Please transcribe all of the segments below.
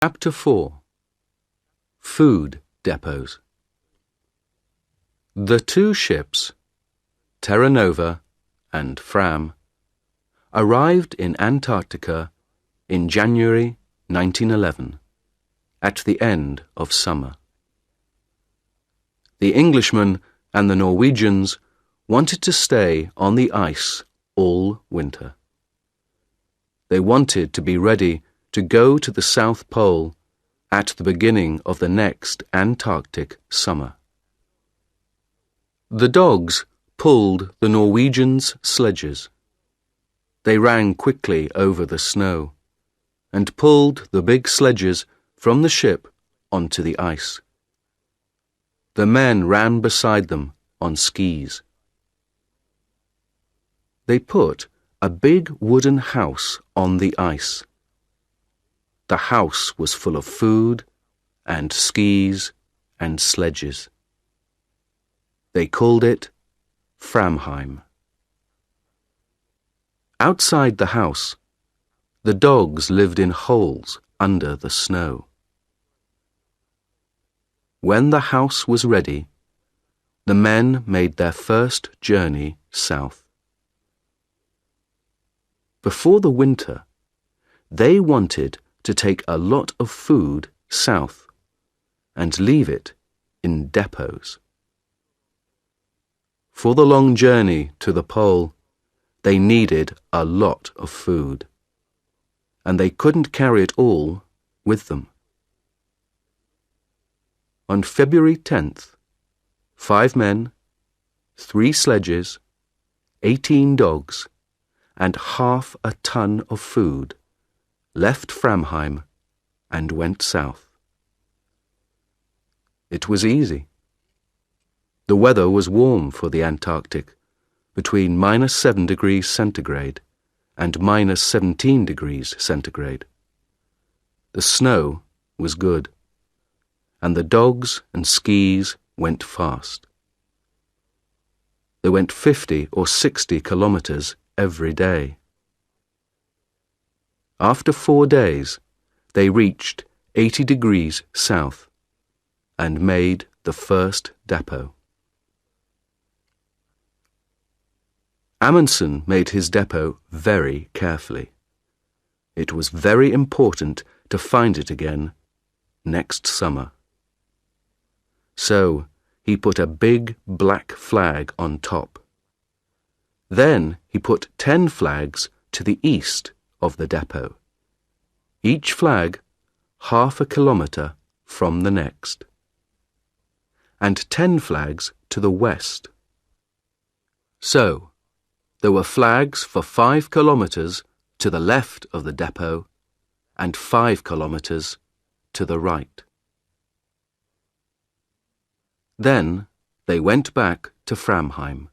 Chapter 4. Food Depots. The two ships, Terra Nova and Fram, arrived in Antarctica in January 1911, at the end of summer. The Englishmen and the Norwegians wanted to stay on the ice all winter. They wanted to be ready to go to the South Pole at the beginning of the next Antarctic summer. The dogs pulled the Norwegians' sledges. They ran quickly over the snow and pulled the big sledges from the ship onto the ice. The men ran beside them on skis. They put a big wooden house on the ice. The house was full of food and skis and sledges. They called it Framheim. Outside the house, the dogs lived in holes under the snow. When the house was ready, the men made their first journey south. Before the winter, they wanted to take a lot of food south and leave it in depots. For the long journey to the pole, they needed a lot of food, and they couldn't carry it all with them. On February 10th, 5 men, 3 sledges, 18 dogs, and half a ton of food left Framheim and went south. It was easy. The weather was warm for the Antarctic, between -7 degrees centigrade and -17 degrees centigrade. The snow was good, and the dogs and skis went fast. They went 50 or 60 kilometers every day. After 4 days, they reached 80 degrees south and made the first depot. Amundsen made his depot very carefully. It was very important to find it again next summer. So he put a big black flag on top. Then he put 10 flags to the east of the depot, each flag half a kilometre from the next, and 10 flags to the west. So, there were flags for 5 kilometres to the left of the depot and 5 kilometres to the right. Then they went back to Framheim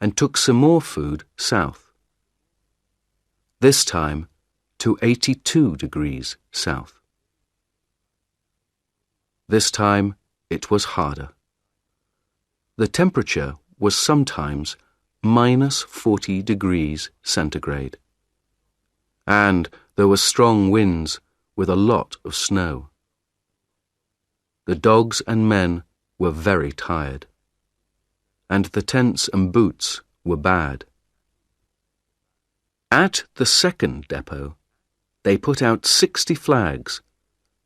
and took some more food south, this time to 82 degrees south. This time it was harder. The temperature was sometimes -40 degrees centigrade, and there were strong winds with a lot of snow. The dogs and men were very tired, and the tents and boots were bad. At the second depot, they put out 60 flags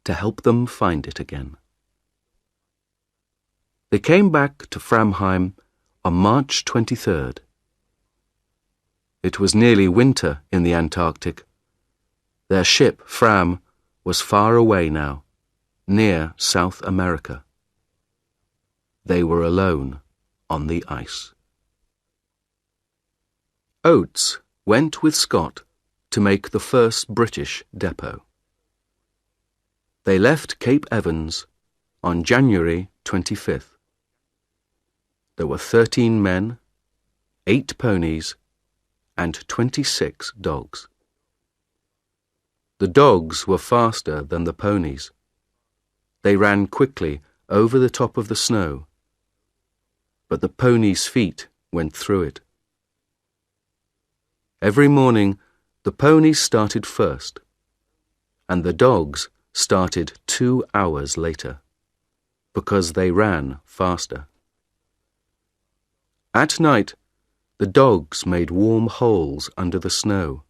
to help them find it again. They came back to Framheim on March 23rd. It was nearly winter in the Antarctic. Their ship, Fram, was far away now, near South America. They were alone on the ice. Oates went with Scott to make the first British depot. They left Cape Evans on January 25th. There were 13 men, 8 ponies, and 26 dogs. The dogs were faster than the ponies. They ran quickly over the top of the snow, but the ponies' feet went through it. Every morning, the ponies started first, and the dogs started 2 hours later, because they ran faster. At night, the dogs made warm holes under the snow,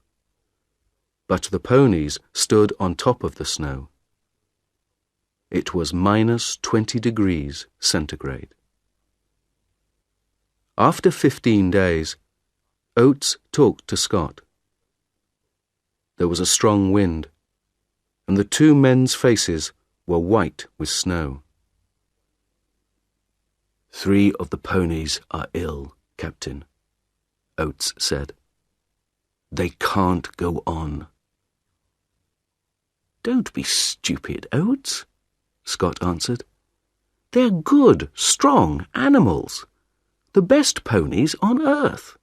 but the ponies stood on top of the snow. It was -20 degrees centigrade. After 15 days, Oates talked to Scott. There was a strong wind, and the two men's faces were white with snow. "3 of the ponies are ill, Captain," Oates said. "They can't go on." "Don't be stupid, Oates," Scott answered. "They're good, strong animals. The best ponies on earth."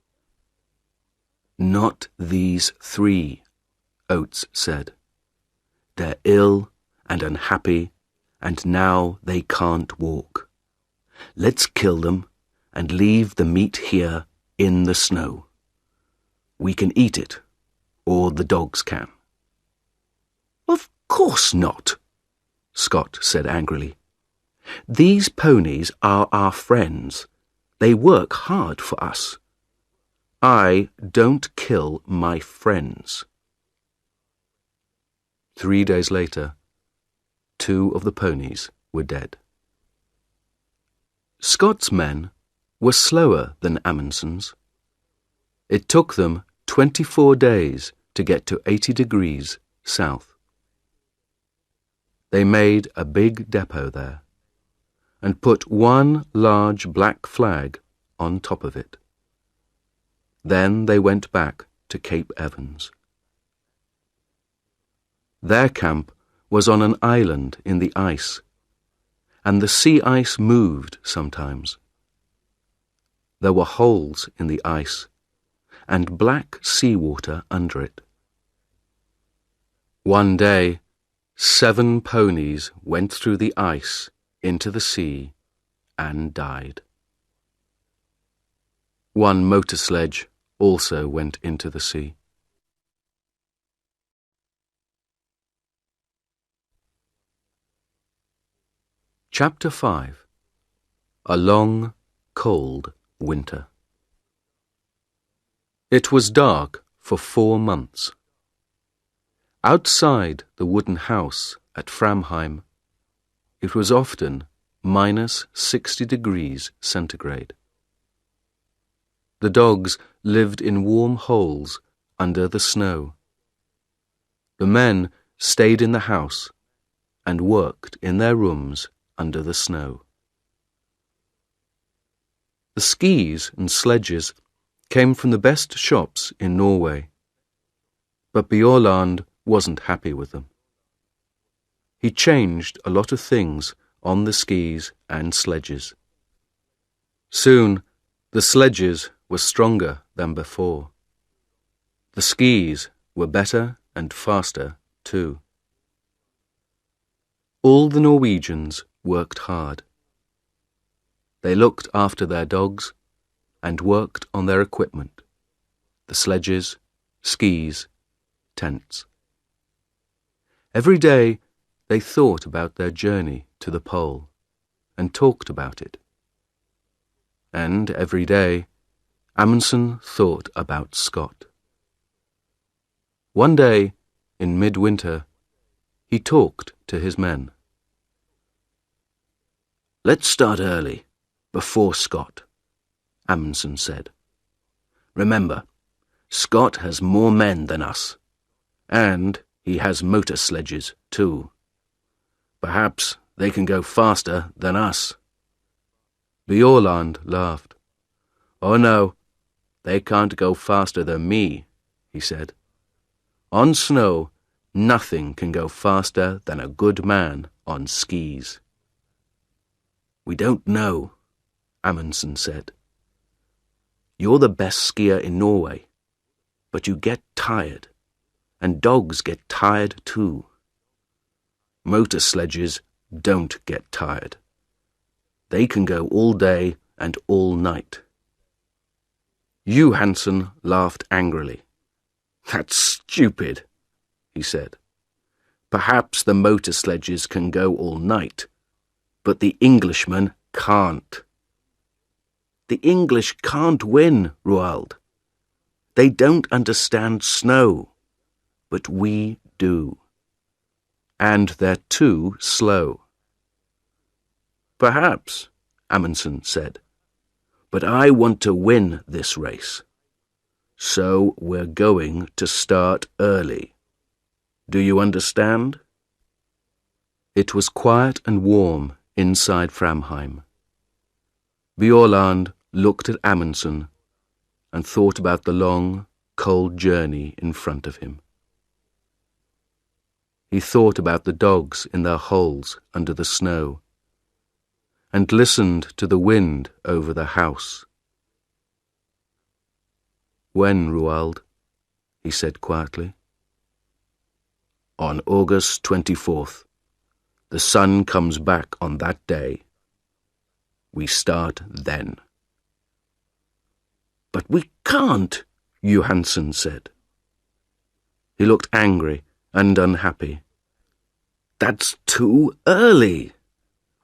"Not these 3, Oates said. "They're ill and unhappy, and now they can't walk. Let's kill them and leave the meat here in the snow. We can eat it, or the dogs can." "Of course not," Scott said angrily. "These ponies are our friends. They work hard for us. I don't kill my friends." 3 days later, 2 of the ponies were dead. Scott's men were slower than Amundsen's. It took them 24 days to get to 80 degrees south. They made a big depot there and put one large black flag on top of it. Then they went back to Cape Evans. Their camp was on an island in the ice, and the sea ice moved sometimes. There were holes in the ice and black seawater under it. One day, 7 ponies went through the ice into the sea and died. 1 motor sledge also went into the sea. Chapter 5. A long, cold winter. It was dark for 4 months. Outside the wooden house at Framheim, it was often -60 degrees centigrade. The dogs lived in warm holes under the snow. The men stayed in the house and worked in their rooms under the snow. The skis and sledges came from the best shops in Norway, but Bjaaland wasn't happy with them. He changed a lot of things on the skis and sledges. Soon, the sledges were stronger than before. The skis were better and faster too. All the Norwegians worked hard. They looked after their dogs and worked on their equipment, the sledges, skis, tents. Every day they thought about their journey to the pole and talked about it. And every day Amundsen thought about Scott. One day, in midwinter, he talked to his men. "Let's start early, before Scott," Amundsen said. "Remember, Scott has more men than us, and he has motor sledges too. Perhaps they can go faster than us." Bjaaland laughed. "Oh no, they can't go faster than me," he said. "On snow, nothing can go faster than a good man on skis." "We don't know," Amundsen said. "You're the best skier in Norway, but you get tired, and dogs get tired too. Motor sledges don't get tired. They can go all day and all night." Johansen laughed angrily. "That's stupid," he said. Perhaps the motor sledges can go all night, but the Englishmen can't. The English can't win, Roald. They don't understand snow, but we do. And they're too slow. Perhaps, Amundsen said, but I want to win this race. So we're going to start early. Do you understand? It was quiet and warm inside Framheim. Bjaaland looked at Amundsen and thought about the long, cold journey in front of him. He thought about the dogs in their holes under the snow and listened to the wind over the house. When, Roald? He said quietly. On August 24th. The sun comes back on that day. We start then. But we can't, Johansen said. He looked angry and unhappy. That's too early.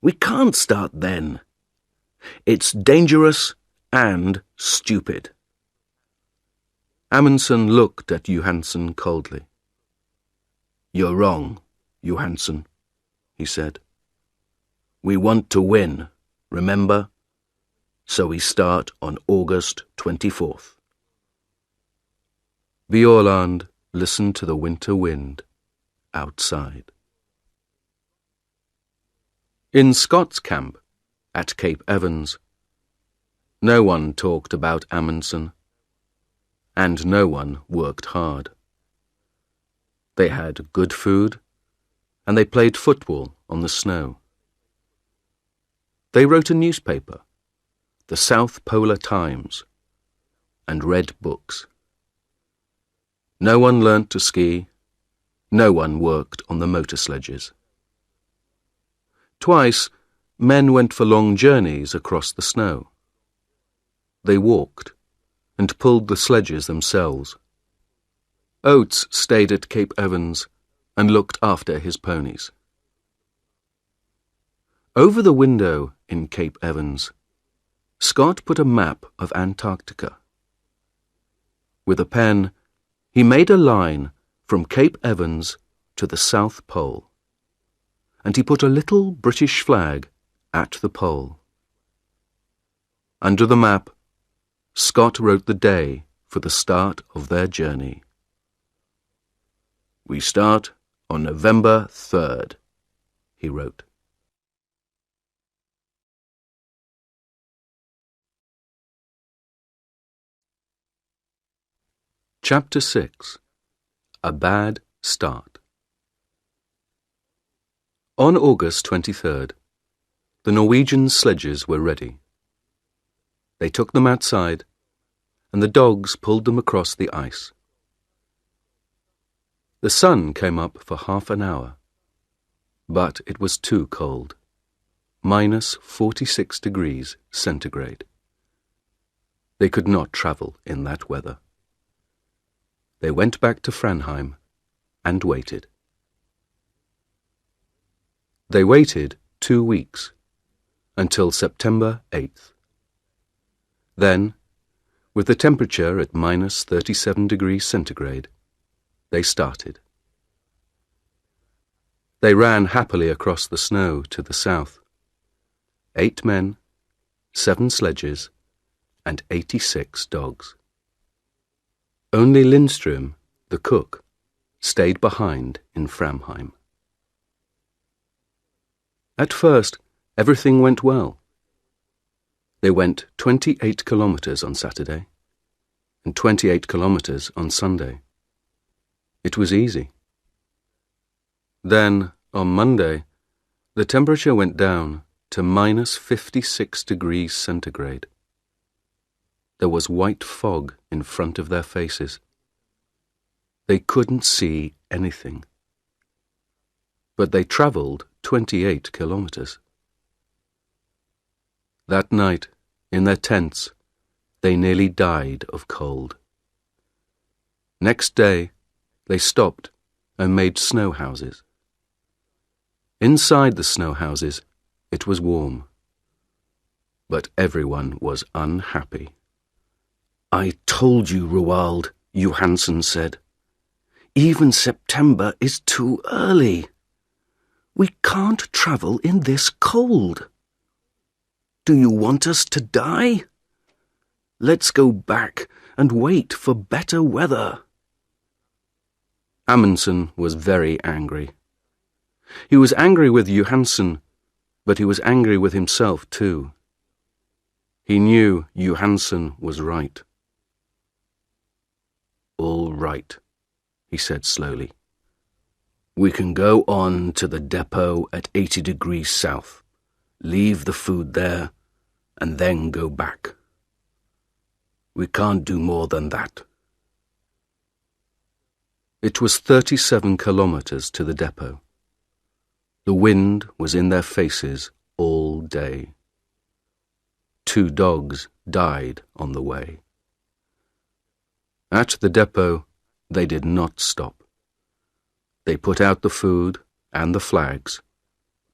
We can't start then. It's dangerous and stupid. Amundsen looked at Johansen coldly. You're wrong, Johansen, he said. We want to win, remember? So we start on August 24th. Bjaaland listened to the winter wind outside. In Scott's camp at Cape Evans, no one talked about Amundsen, and no one worked hard. They had good food, and they played football on the snow. They wrote a newspaper, the South Polar Times, and read books. No one learnt to ski, no one worked on the motor sledges. Twice, men went for long journeys across the snow. They walked and pulled the sledges themselves. Oates stayed at Cape Evans and looked after his ponies. Over the window in Cape Evans, Scott put a map of Antarctica. With a pen, he made a line from Cape Evans to the South Pole, and he put a little British flag at the pole. Under the map, Scott wrote the day for the start of their journey. We start on November 3rd, he wrote. Chapter 6. A Bad Start. On August 23rd, the Norwegian sledges were ready. They took them outside, and the dogs pulled them across the ice. The sun came up for half an hour, but it was too cold, minus 46 degrees centigrade. They could not travel in that weather. They went back to Framheim and waited. They waited 2 weeks, until September 8th. Then, with the temperature at minus 37 degrees centigrade, they started. They ran happily across the snow to the south. 8 men, 7 sledges, and 86 dogs. Only Lindström, the cook, stayed behind in Framheim. At first, everything went well. They went 28 kilometers on Saturday and 28 kilometers on Sunday. It was easy. Then, on Monday, the temperature went down to minus 56 degrees centigrade. There was white fog in front of their faces. They couldn't see anything. But they travelled 28 kilometers. That night, in their tents, they nearly died of cold. Next day, they stopped and made snow houses. Inside the snow houses, it was warm. But everyone was unhappy. "I told you, Roald," Johansen said. "Even September is too early. We can't travel in this cold. Do you want us to die? Let's go back and wait for better weather." Amundsen was very angry. He was angry with Johansen, but he was angry with himself too. He knew Johansen was right. "All right," he said slowly. "We can go on to the depot at 80 degrees south, leave the food there, and then go back. We can't do more than that." It was 37 kilometers to the depot. The wind was in their faces all day. 2 dogs died on the way. At the depot, they did not stop. They put out the food and the flags,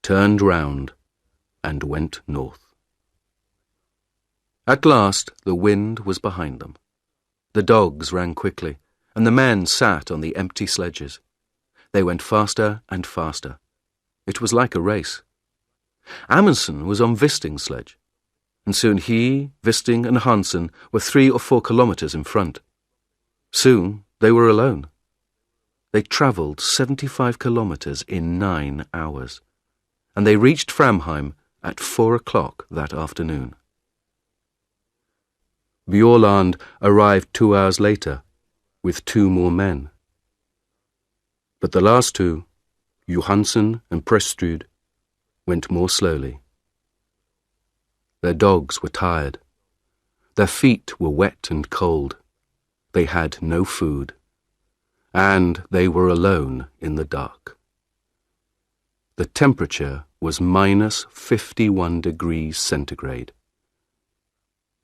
turned round, and went north. At last, the wind was behind them. The dogs ran quickly, and the men sat on the empty sledges. They went faster and faster. It was like a race. Amundsen was on Wisting's sledge, and soon he, Wisting, and Hansen were 3 or 4 kilometers in front. Soon they were alone. They travelled 75 kilometers in 9 hours, and they reached Framheim at 4 o'clock that afternoon. Bjaaland arrived 2 hours later with 2 more men. But the last 2, Johansen and Prestrud, went more slowly. Their dogs were tired. Their feet were wet and cold. They had no food, and they were alone in the dark. The temperature was minus 51 degrees centigrade.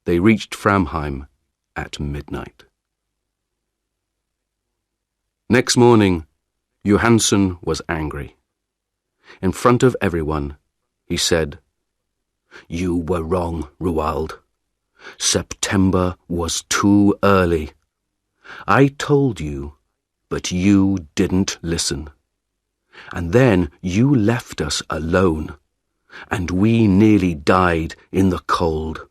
They reached Framheim at midnight. Next morning, Johansen was angry. In front of everyone, he said, "You were wrong, Roald. September was too early. I told you, but you didn't listen. And then you left us alone, and we nearly died in the cold.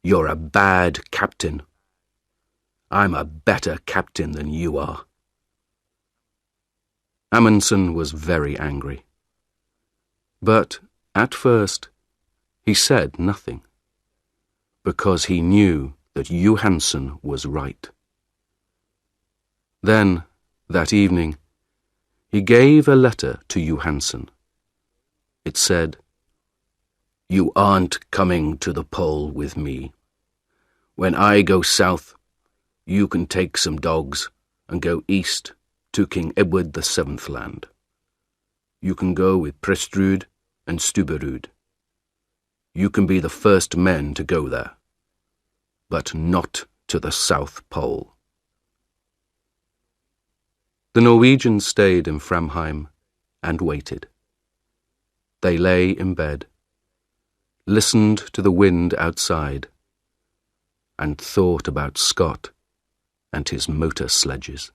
You're a bad captain. I'm a better captain than you are." Amundsen was very angry. But at first, he said nothing, because he knew that Johansen was right. Then, that evening, he gave a letter to Johansen. It said, "You aren't coming to the pole with me. When I go south, you can take some dogs and go east to King Edward VII land. You can go with Prestrud and Stubberud. You can be the first men to go there, but not to the South Pole." The Norwegians stayed in Framheim and waited. They lay in bed, listened to the wind outside, and thought about Scott and his motor sledges.